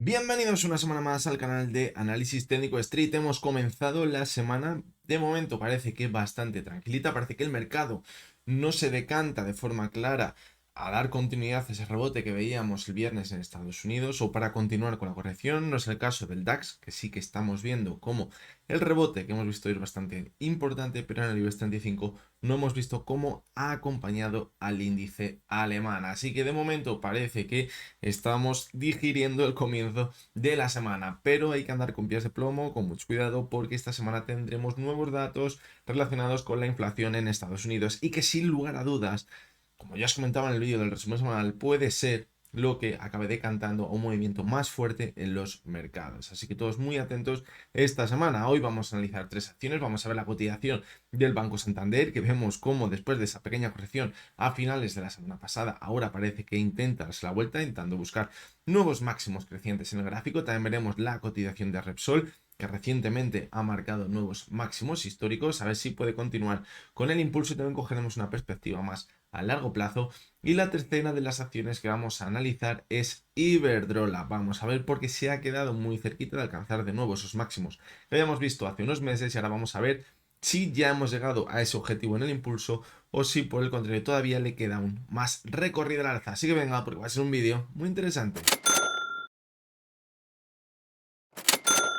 Bienvenidos una semana más al canal de Análisis Técnico Street. Hemos comenzado la semana, de momento parece que bastante tranquilita, parece que el mercado no se decanta de forma clara a dar continuidad a ese rebote que veíamos el viernes en Estados Unidos o para continuar con la corrección. No es el caso del DAX, que sí que estamos viendo como el rebote que hemos visto es bastante importante, pero en el IBEX 35 no hemos visto cómo ha acompañado al índice alemán. Así que de momento parece que estamos digiriendo el comienzo de la semana, pero hay que andar con pies de plomo, con mucho cuidado, porque esta semana tendremos nuevos datos relacionados con la inflación en Estados Unidos y que sin lugar a dudas, como ya os comentaba en el vídeo del resumen semanal, puede ser lo que acabe decantando a un movimiento más fuerte en los mercados. Así que todos muy atentos esta semana. Hoy vamos a analizar tres acciones. Vamos a ver la cotización del Banco Santander, que vemos cómo después de esa pequeña corrección a finales de la semana pasada, ahora parece que intenta darse la vuelta, intentando buscar nuevos máximos crecientes en el gráfico. También veremos la cotización de Repsol, que recientemente ha marcado nuevos máximos históricos, a ver si puede continuar con el impulso y también cogeremos una perspectiva más a largo plazo. Y la tercera de las acciones que vamos a analizar es Iberdrola. Vamos a ver por qué se ha quedado muy cerquita de alcanzar de nuevo esos máximos que habíamos visto hace unos meses y ahora vamos a ver si ya hemos llegado a ese objetivo en el impulso o si por el contrario todavía le queda aún más recorrido al alza. Así que venga, porque va a ser un vídeo muy interesante.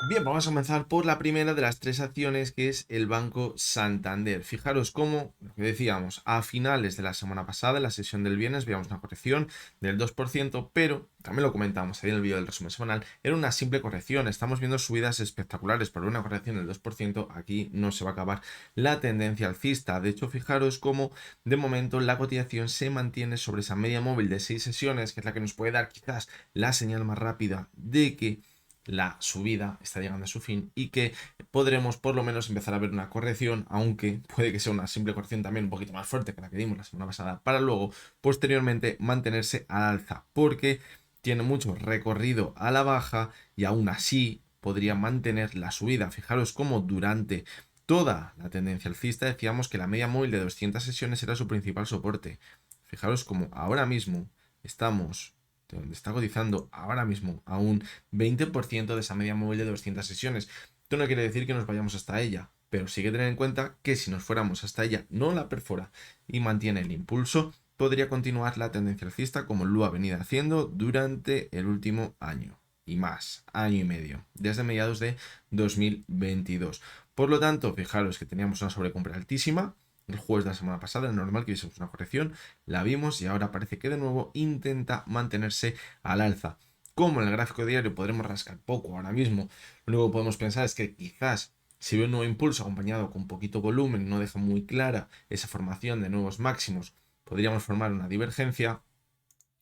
Bien, vamos a comenzar por la primera de las tres acciones, que es el Banco Santander. Fijaros cómo, lo que decíamos, a finales de la semana pasada, en la sesión del viernes, veíamos una corrección del 2%, pero también lo comentamos ahí en el vídeo del resumen semanal, era una simple corrección. Estamos viendo subidas espectaculares, pero una corrección del 2%, aquí no se va a acabar la tendencia alcista. De hecho, fijaros cómo de momento la cotización se mantiene sobre esa media móvil de 6 sesiones, que es la que nos puede dar quizás la señal más rápida de que la subida está llegando a su fin y que podremos por lo menos empezar a ver una corrección, aunque puede que sea una simple corrección también un poquito más fuerte que la que dimos la semana pasada, para luego posteriormente mantenerse al alza, porque tiene mucho recorrido a la baja y aún así podría mantener la subida. Fijaros cómo durante toda la tendencia alcista decíamos que la media móvil de 200 sesiones era su principal soporte. Fijaros cómo ahora mismo estamos donde está cotizando ahora mismo a un 20% de esa media móvil de 200 sesiones. Esto no quiere decir que nos vayamos hasta ella, pero sí que tener en cuenta que si nos fuéramos hasta ella, no la perfora y mantiene el impulso, podría continuar la tendencia alcista como lo ha venido haciendo durante el último año y más, año y medio, desde mediados de 2022. Por lo tanto, fijaros que teníamos una sobrecompra altísima el jueves de la semana pasada, era normal que hubiésemos una corrección, la vimos y ahora parece que de nuevo intenta mantenerse al alza. Como en el gráfico diario podremos rascar poco ahora mismo, lo único que podemos pensar es que quizás si ve un nuevo impulso acompañado con poquito volumen y no deja muy clara esa formación de nuevos máximos, podríamos formar una divergencia.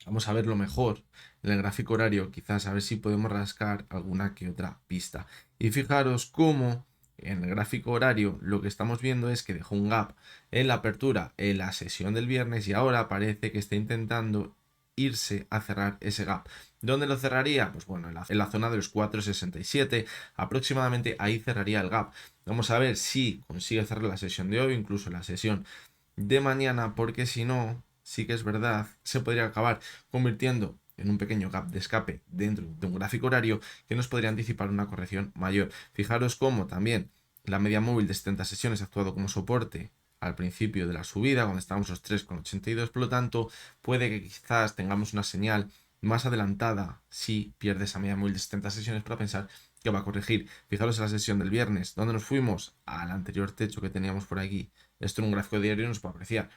Vamos a verlo mejor en el gráfico horario, quizás a ver si podemos rascar alguna que otra pista. Y fijaros cómo en el gráfico horario lo que estamos viendo es que dejó un gap en la apertura en la sesión del viernes y ahora parece que está intentando irse a cerrar ese gap. ¿Dónde lo cerraría? Pues bueno, en la zona de los 4,67 aproximadamente, ahí cerraría el gap. Vamos a ver si consigue cerrar la sesión de hoy, incluso la sesión de mañana, porque si no, sí que es verdad, se podría acabar convirtiendo en un pequeño gap de escape dentro de un gráfico horario que nos podría anticipar una corrección mayor. Fijaros cómo también la media móvil de 70 sesiones ha actuado como soporte al principio de la subida, cuando estábamos los 3,82, por lo tanto, puede que quizás tengamos una señal más adelantada si pierde esa media móvil de 70 sesiones para pensar que va a corregir. Fijaros en la sesión del viernes, donde nos fuimos al anterior techo que teníamos por aquí. Esto en un gráfico diario no se puede apreciar,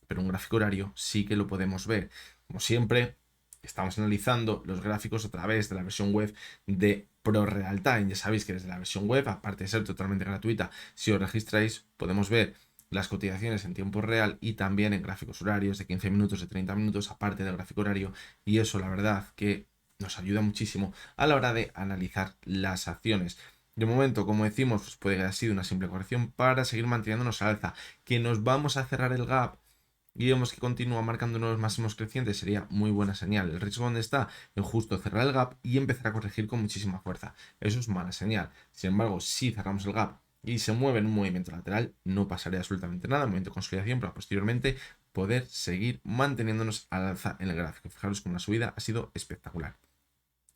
pero un gráfico horario sí que lo podemos ver. Como siempre, estamos analizando los gráficos a través de la versión web de ProRealTime. Ya sabéis que desde la versión web, aparte de ser totalmente gratuita, si os registráis, podemos ver las cotizaciones en tiempo real y también en gráficos horarios de 15 minutos, de 30 minutos, aparte del gráfico horario. Y eso, la verdad, que nos ayuda muchísimo a la hora de analizar las acciones. De momento, como decimos, pues puede que haya sido una simple corrección para seguir manteniéndonos al alza. Que nos vamos a cerrar el gap y vemos que continúa marcando nuevos máximos crecientes, sería muy buena señal. El riesgo donde está en justo cerrar el gap y empezar a corregir con muchísima fuerza. Eso es mala señal. Sin embargo, si cerramos el gap y se mueve en un movimiento lateral, no pasaría absolutamente nada, un movimiento de consolidación, para posteriormente poder seguir manteniéndonos al alza en el gráfico. Fijaros que una subida ha sido espectacular.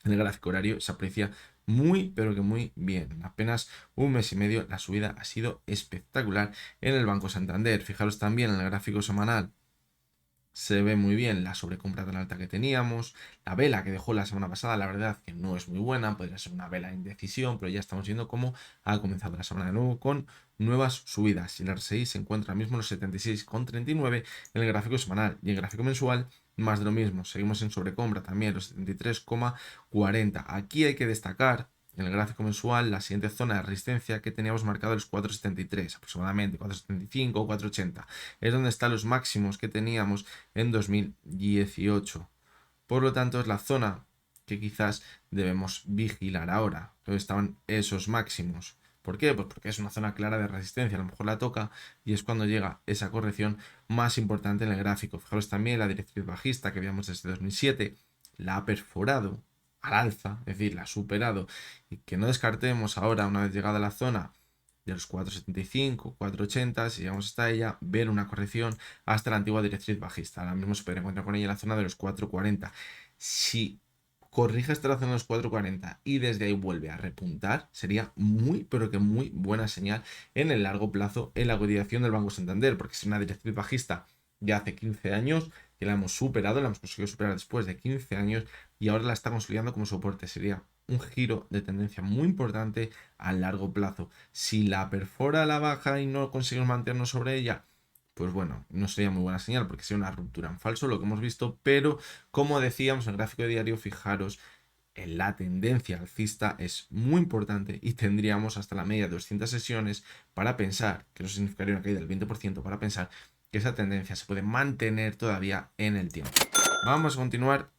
En el gráfico horario se aprecia muy, pero que muy bien. En apenas un mes y medio la subida ha sido espectacular en el Banco Santander. Fijaros también en el gráfico semanal. Se ve muy bien la sobrecompra tan alta que teníamos. La vela que dejó la semana pasada, la verdad que no es muy buena. Podría ser una vela de indecisión, pero ya estamos viendo cómo ha comenzado la semana de nuevo con nuevas subidas. Y el RSI se encuentra ahora mismo en los 76,39 en el gráfico semanal. Y en el gráfico mensual, más de lo mismo. Seguimos en sobrecompra también, los 73,40. Aquí hay que destacar en el gráfico mensual la siguiente zona de resistencia que teníamos marcado los 4,73 aproximadamente, 4,75 o 4,80. Es donde están los máximos que teníamos en 2018. Por lo tanto, es la zona que quizás debemos vigilar ahora, donde estaban esos máximos. ¿Por qué? Pues porque es una zona clara de resistencia, a lo mejor la toca y es cuando llega esa corrección más importante en el gráfico. Fijaros también la directriz bajista que veíamos desde 2007, la ha perforado al alza, es decir, la ha superado, y que no descartemos ahora, una vez llegada a la zona de los 4,75, 4,80, si llegamos hasta ella, ver una corrección hasta la antigua directriz bajista. Ahora mismo se podría encontrar con ella en la zona de los 4,40. Si corrige hasta la zona de los 4,40 y desde ahí vuelve a repuntar, sería muy, pero que muy buena señal en el largo plazo en la cotización del Banco Santander, porque es una directriz bajista ya hace 15 años, que la hemos superado, la hemos conseguido superar después de 15 años y ahora la está consolidando como soporte. Sería un giro de tendencia muy importante a largo plazo. Si la perfora a la baja y no conseguimos mantenernos sobre ella, pues bueno, no sería muy buena señal porque sería una ruptura en falso lo que hemos visto, pero como decíamos en el gráfico diario, fijaros, en la tendencia alcista es muy importante y tendríamos hasta la media de 200 sesiones para pensar, que eso significaría una caída del 20%, para pensar que esa tendencia se puede mantener todavía en el tiempo. Vamos a continuar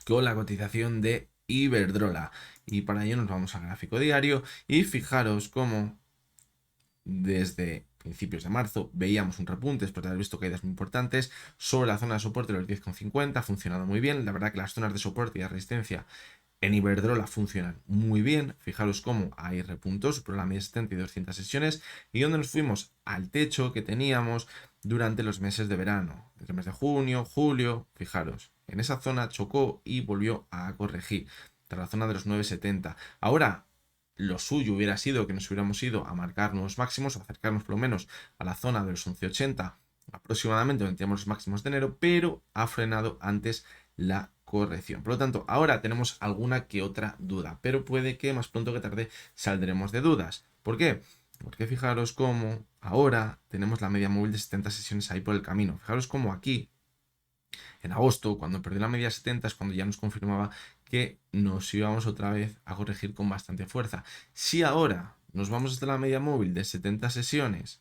con la cotización de Iberdrola y para ello nos vamos al gráfico diario y fijaros cómo desde principios de marzo veíamos un repunte después de haber visto caídas muy importantes sobre la zona de soporte de los 10,50, ha funcionado muy bien. La verdad que las zonas de soporte y de resistencia en Iberdrola funcionan muy bien. Fijaros cómo hay repuntos por la media 70 y 200 sesiones y donde nos fuimos al techo que teníamos durante los meses de verano, entre el mes de junio, julio. Fijaros, en esa zona chocó y volvió a corregir tras la zona de los 9,70. Ahora, lo suyo hubiera sido que nos hubiéramos ido a marcar nuevos máximos, o acercarnos por lo menos a la zona de los 11,80 aproximadamente, donde teníamos los máximos de enero, pero ha frenado antes la corrección. Por lo tanto, ahora tenemos alguna que otra duda, pero puede que más pronto que tarde saldremos de dudas. ¿Por qué? Porque fijaros cómo ahora tenemos la media móvil de 70 sesiones ahí por el camino. Fijaros cómo aquí, en agosto, cuando perdió la media 70, es cuando ya nos confirmaba que nos íbamos otra vez a corregir con bastante fuerza. Si ahora nos vamos hasta la media móvil de 70 sesiones,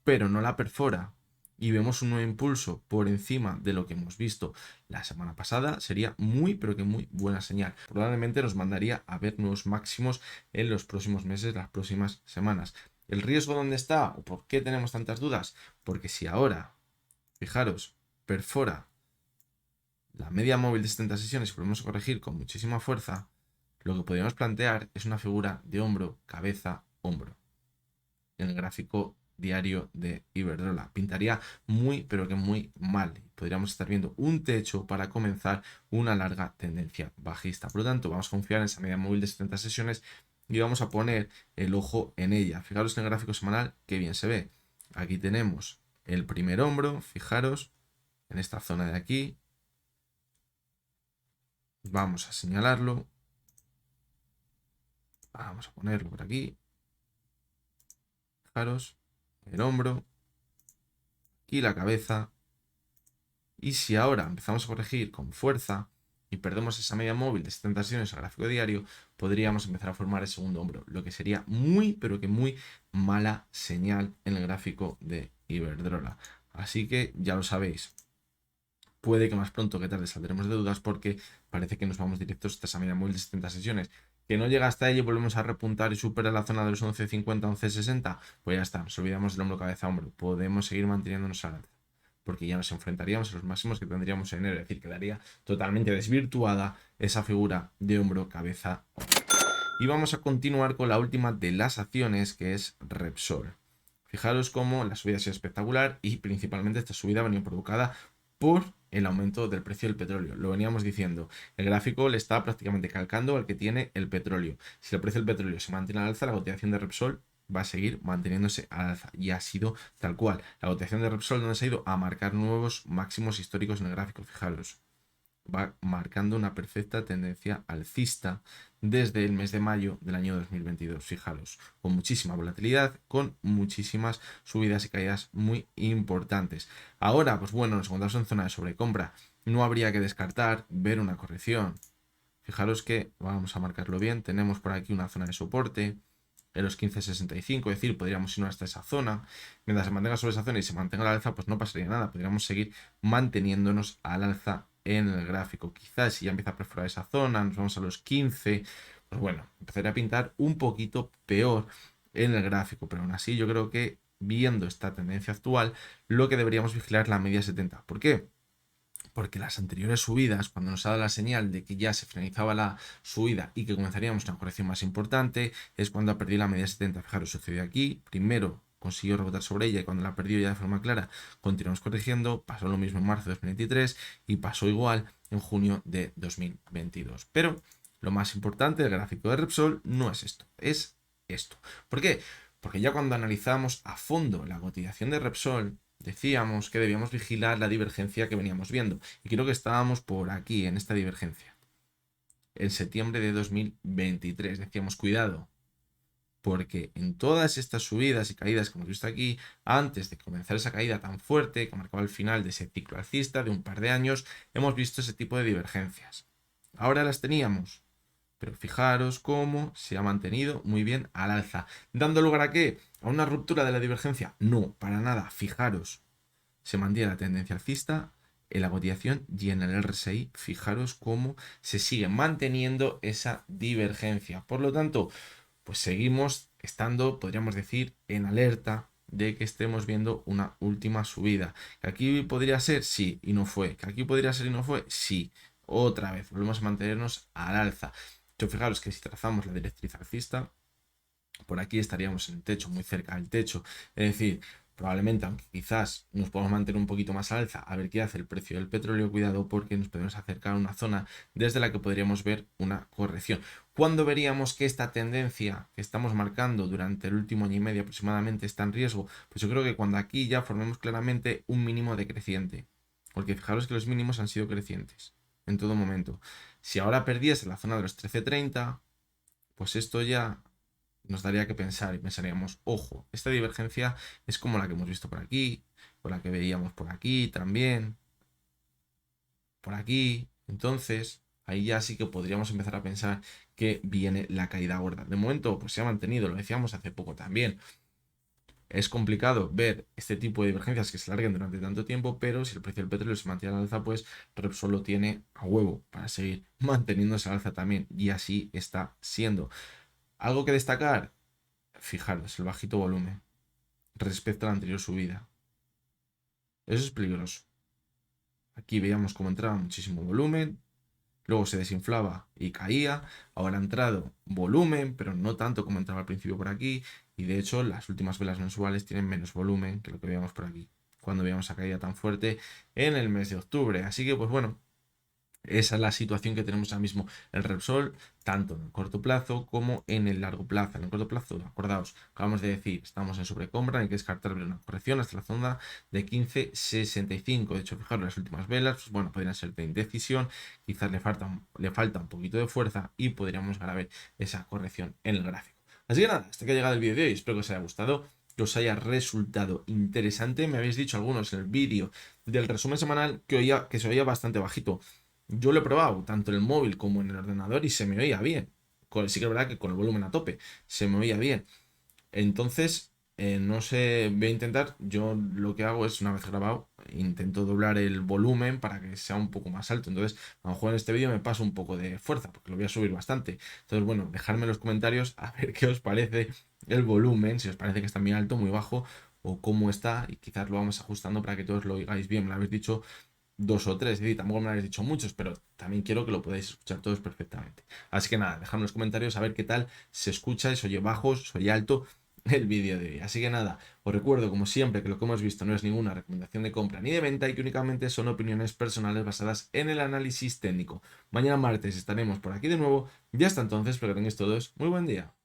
pero no la perfora y vemos un nuevo impulso por encima de lo que hemos visto la semana pasada, sería muy, pero que muy buena señal. Probablemente nos mandaría a ver nuevos máximos en los próximos meses, las próximas semanas. ¿El riesgo dónde está? ¿O por qué tenemos tantas dudas? Porque si ahora, fijaros, perfora la media móvil de 70 sesiones y volvemos a corregir con muchísima fuerza, lo que podríamos plantear es una figura de hombro, cabeza, hombro. En el gráfico diario de Iberdrola. Pintaría muy, pero que muy mal. Podríamos estar viendo un techo para comenzar una larga tendencia bajista. Por lo tanto, vamos a confiar en esa media móvil de 70 sesiones y vamos a poner el ojo en ella. Fijaros en el gráfico semanal, qué bien se ve. Aquí tenemos el primer hombro, fijaros, en esta zona de aquí. Vamos a señalarlo. Vamos a ponerlo por aquí. Fijaros, el hombro y la cabeza. Y si ahora empezamos a corregir con fuerza y perdemos esa media móvil de 70 sesiones al gráfico diario, podríamos empezar a formar el segundo hombro, lo que sería muy, pero que muy mala señal en el gráfico de Iberdrola. Así que ya lo sabéis. Puede que más pronto que tarde saldremos de dudas porque parece que nos vamos directos hasta esa media móvil de 70 sesiones. Que no llega hasta ella y volvemos a repuntar y supera la zona de los 11,50, 11,60, pues ya está, nos olvidamos del hombro, cabeza, hombro. Podemos seguir manteniéndonos al alza, porque ya nos enfrentaríamos a los máximos que tendríamos en enero, es decir, quedaría totalmente desvirtuada esa figura de hombro, cabeza, hombro. Y vamos a continuar con la última de las acciones, que es Repsol. Fijaros cómo la subida ha sido espectacular y principalmente esta subida ha venido provocada por el aumento del precio del petróleo. Lo veníamos diciendo. El gráfico le está prácticamente calcando al que tiene el petróleo. Si el precio del petróleo se mantiene al alza, la cotización de Repsol va a seguir manteniéndose al alza. Y ha sido tal cual. La cotización de Repsol, donde se ha ido a marcar nuevos máximos históricos en el gráfico. Fijaros, va marcando una perfecta tendencia alcista desde el mes de mayo del año 2022. Fijaros, con muchísima volatilidad, con muchísimas subidas y caídas muy importantes. Ahora, pues bueno, nos encontramos en zona de sobrecompra. No habría que descartar ver una corrección. Fijaros que, vamos a marcarlo bien, tenemos por aquí una zona de soporte en los 15.65, es decir, podríamos irnos hasta esa zona. Mientras se mantenga sobre esa zona y se mantenga al alza, pues no pasaría nada. Podríamos seguir manteniéndonos al alza en el gráfico. Quizás si ya empieza a perforar esa zona, nos vamos a los 15, pues bueno, empezaría a pintar un poquito peor en el gráfico, pero aún así yo creo que viendo esta tendencia actual, lo que deberíamos vigilar es la media 70. ¿Por qué? Porque las anteriores subidas, cuando nos ha dado la señal de que ya se finalizaba la subida y que comenzaríamos una corrección más importante, es cuando ha perdido la media 70. Fijaros, sucedió aquí, primero consiguió rebotar sobre ella y cuando la perdió ya de forma clara continuamos corrigiendo, pasó lo mismo en marzo de 2023 y pasó igual en junio de 2022. Pero lo más importante del gráfico de Repsol no es esto, es esto. ¿Por qué? Porque ya cuando analizamos a fondo la cotización de Repsol, decíamos que debíamos vigilar la divergencia que veníamos viendo. Y creo que estábamos por aquí, en esta divergencia. En septiembre de 2023 decíamos, cuidado, porque en todas estas subidas y caídas que hemos visto aquí, antes de comenzar esa caída tan fuerte que marcaba el final de ese ciclo alcista de un par de años, hemos visto ese tipo de divergencias. Ahora las teníamos, pero fijaros cómo se ha mantenido muy bien al alza. ¿Dando lugar a qué? ¿A una ruptura de la divergencia? No, para nada. Fijaros, se mantiene la tendencia alcista en la cotización y en el RSI. Fijaros cómo se sigue manteniendo esa divergencia. Por lo tanto, pues seguimos estando, podríamos decir, en alerta de que estemos viendo una última subida. ¿Que aquí podría ser? Sí, y no fue. ¿Que aquí podría ser y no fue? Sí. Otra vez, volvemos a mantenernos al alza. Yo fijaros que si trazamos la directriz alcista, por aquí estaríamos en el techo, muy cerca del techo. Es decir, probablemente, aunque quizás nos podamos mantener un poquito más al alza, a ver qué hace el precio del petróleo, cuidado porque nos podemos acercar a una zona desde la que podríamos ver una corrección. ¿Cuándo veríamos que esta tendencia que estamos marcando durante el último año y medio aproximadamente está en riesgo? Pues yo creo que cuando aquí ya formemos claramente un mínimo decreciente. Porque fijaros que los mínimos han sido crecientes en todo momento. Si ahora perdiese la zona de los 13.30, pues esto ya nos daría que pensar y pensaríamos, ojo, esta divergencia es como la que hemos visto por aquí, o la que veíamos por aquí también, por aquí. Entonces, ahí ya sí que podríamos empezar a pensar que viene la caída gorda. De momento, pues se ha mantenido, lo decíamos hace poco también. Es complicado ver este tipo de divergencias que se larguen durante tanto tiempo, pero si el precio del petróleo se mantiene al alza, pues Repsol lo tiene a huevo para seguir manteniéndose al alza también. Y así está siendo. ¿Algo que destacar? Fijaros, el bajito volumen respecto a la anterior subida. Eso es peligroso. Aquí veíamos cómo entraba muchísimo volumen, luego se desinflaba y caía. Ahora ha entrado volumen, pero no tanto como entraba al principio por aquí. Y de hecho, las últimas velas mensuales tienen menos volumen que lo que veíamos por aquí, cuando veíamos esa caída tan fuerte en el mes de octubre. Así que, pues bueno, esa es la situación que tenemos ahora mismo en Repsol, tanto en el corto plazo como en el largo plazo. En el corto plazo, acordaos, acabamos de decir, estamos en sobrecompra, hay que descartar una corrección hasta la zona de 15.65. De hecho, fijaros, las últimas velas, pues bueno, podrían ser de indecisión, quizás le falta un poquito de fuerza y podríamos llegar a ver esa corrección en el gráfico. Así que nada, hasta que ha llegado el vídeo de hoy, espero que os haya gustado, que os haya resultado interesante. Me habéis dicho algunos en el vídeo del resumen semanal que se oía bastante bajito. Yo lo he probado tanto en el móvil como en el ordenador y se me oía bien. Sí que es verdad que con el volumen a tope se me oía bien. Entonces, no sé, voy a intentar. Yo lo que hago es, una vez grabado, intento doblar el volumen para que sea un poco más alto. Entonces, a lo mejor en este vídeo me paso un poco de fuerza porque lo voy a subir bastante. Entonces, bueno, dejadme en los comentarios a ver qué os parece el volumen, si os parece que está muy alto, muy bajo o cómo está. Y quizás lo vamos ajustando para que todos lo oigáis bien. Me lo habéis dicho dos o tres, es decir, tampoco me lo habéis dicho muchos, pero también quiero que lo podáis escuchar todos perfectamente. Así que nada, dejadme en los comentarios a ver qué tal se escucha, si se oye bajo, si se oye alto, el vídeo de hoy. Así que nada, os recuerdo como siempre que lo que hemos visto no es ninguna recomendación de compra ni de venta y que únicamente son opiniones personales basadas en el análisis técnico. Mañana martes estaremos por aquí de nuevo y hasta entonces espero que tengáis todos muy buen día.